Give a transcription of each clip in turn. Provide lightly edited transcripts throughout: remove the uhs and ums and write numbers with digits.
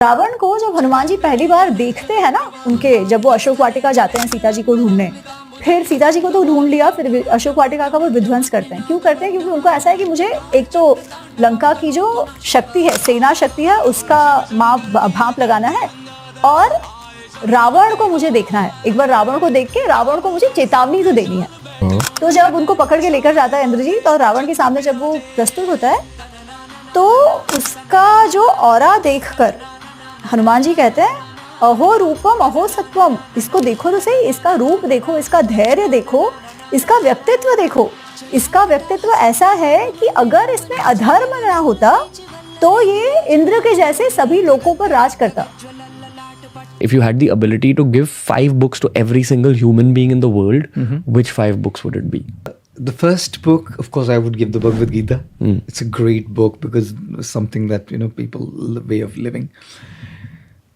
रावण को जब हनुमान जी पहली बार देखते हैं ना, उनके जब वो अशोक वाटिका जाते हैं सीता जी को ढूंढने, फिर सीता जी को तो ढूंढ लिया, फिर अशोक वाटिका का वो विध्वंस करते हैं। क्यों करते हैं? क्योंकि उनको ऐसा है कि मुझे एक तो लंका की जो शक्ति है, सेना शक्ति है, उसका भांप लगाना है, और रावण को मुझे देखना है। एक बार रावण को देख के रावण को मुझे चेतावनी तो देनी है। तो जब उनको पकड़ के लेकर जाता है इंद्रजीत, और रावण के सामने जब वो प्रस्तुत होता है, तो उसका जो ऑरा देखकर हनुमान जी कहते हैं, अहो रूपम अहो सत्वम, इसको देखो तो सही, इसका रूप देखो, इसका धैर्य देखो, इसका व्यक्तित्व देखो। इसका व्यक्तित्व ऐसा है कि अगर इसमें अधर्म ना होता तो ये इंद्र के जैसे सभी लोगों पर राज करता। If you had the ability to give 5 books to every single human being in the world, which 5 books would it be? The first book, of course, I would give the Bhagavad Gita. It's a great book because it's something that, people, way of living.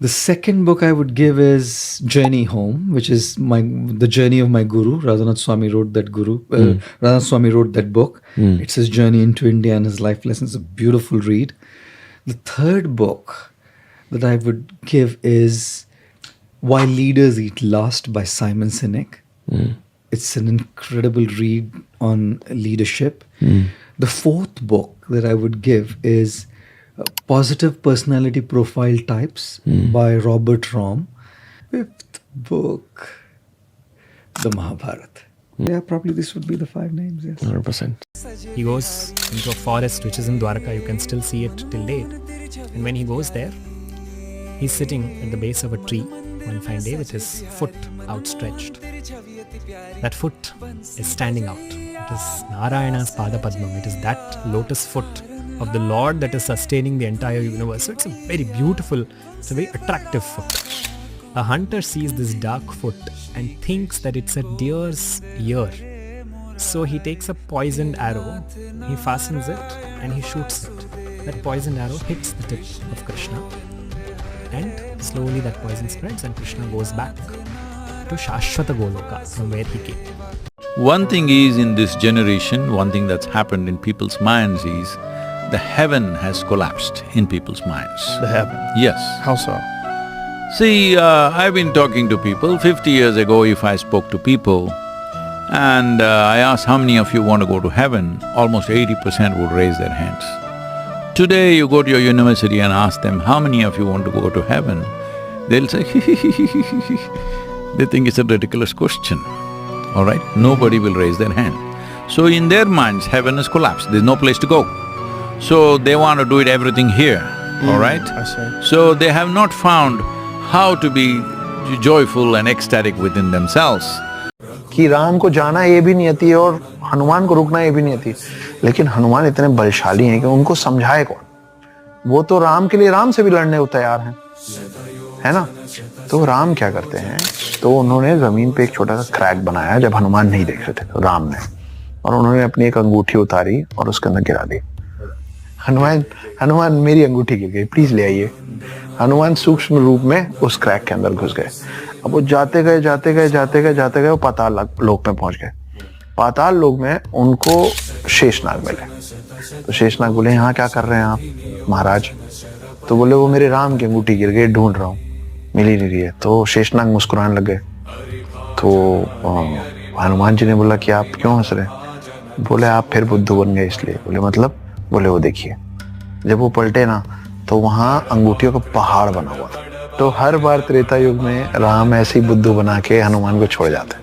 The second book I would give is Journey Home, which is the journey of my guru. Radhanath Swami wrote that Radhanath Swami wrote that book. It's his journey into India and his life lessons. It's a beautiful read. The third book that I would give is Why Leaders Eat Last by Simon Sinek. It's an incredible read on leadership. The fourth book that I would give is Positive Personality Profile Types by Robert Romm. Fifth book, The Mahabharata. Yeah, probably this would be the 5 names, yes. 100%. He goes into a forest which is in Dwarka. You can still see it till date. And when he goes there, he's sitting at the base of a tree one fine day with his foot outstretched. That foot is standing out. It is Narayana's Pada Padmam. It is that lotus foot of the Lord that is sustaining the entire universe. So it's a very beautiful, it's a very attractive foot. A hunter sees this dark foot and thinks that it's a deer's ear. So he takes a poisoned arrow, he fastens it and he shoots it. That poisoned arrow hits the tip of Krishna, and slowly that poison spreads and Krishna goes back to Shashwata Goloka from where he came. One thing is, in this generation, one thing that's happened in people's minds is the heaven has collapsed in people's minds. The heaven? Yes. How so? See, I've been talking to people. 50 years ago, if I spoke to people and I asked how many of you want to go to heaven, almost 80% would raise their hands. Today, you go to your university and ask them how many of you want to go to heaven, they'll say They think it's a ridiculous question, all right? Nobody will raise their hand. So in their minds, heaven has collapsed, there's no place to go. So they want to do it everything here, all right? I see. So they have not found how to be joyful and ecstatic within themselves. कि राम को जाना ये भी नहीं आती और हनुमान को रुकना ये भी नहीं आती, लेकिन हनुमान इतने बलशाली हैं कि उनको समझाए कौन। वो तो राम के लिए राम से भी लड़ने को तैयार हैं, है ना? तो राम क्या करते हैं, तो उन्होंने जमीन पे एक छोटा सा क्रैक बनाया जब हनुमान नहीं देख रहे थे, तो राम ने, और उन्होंने अपनी एक अंगूठी उतारी और उसके अंदर गिरा दी। हनुमान मेरी अंगूठी गिर गई, प्लीज ले आइए। हनुमान सूक्ष्म रूप में उस क्रैक के अंदर घुस गए। अब वो जाते गए वो पाताल लोक में पहुंच गए। पाताल लोक में उनको शेषनाग मिले। तो शेषनाग बोले, यहाँ क्या कर रहे हैं आप महाराज? तो बोले, वो मेरे राम की अंगूठी गिर गई, ढूंढ रहा हूँ, मिल ही नहीं रही है। तो शेषनाग मुस्कुराने लगे। तो हनुमान जी ने बोला कि आप क्यों हंस रहे हैं? बोले, आप फिर बुद्धू बन गए इसलिए। बोले, मतलब? बोले, वो देखिए। जब वो पलटे ना, तो वहां अंगूठियों का पहाड़ बना हुआ था। तो हर बार त्रेता युग में राम ऐसे ही बुद्धू बना के हनुमान को छोड़ जाते।